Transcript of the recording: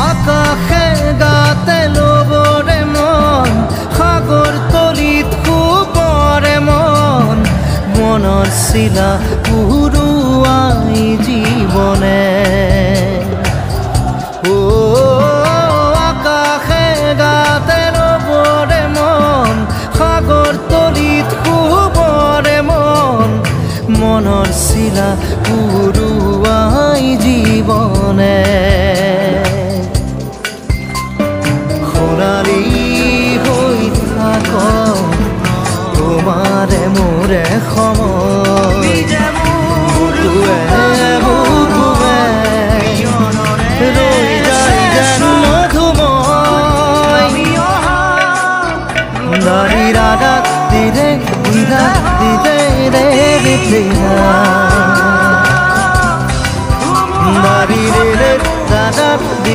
আকাশে গাতে ল'বৰে মন সাগৰ তলিত শুবৰে মন মনৰ চিলা উৰুৱাই জীৱনে আকাশে গাতে ল'বৰে মন সাগৰ তলিত শুবৰে মন মনৰ চিলা উৰুৱাই জীৱনে সোণালী হৈ থাক তোমাৰে মোৰে সময় বুকুৱে বুকুৱে ৰৈ যায় যেন মধুময় দাৰি ৰাগাত দিৰে দিৰা দিৰে ৰে দিৰা দাৰি ৰে ৰাগাত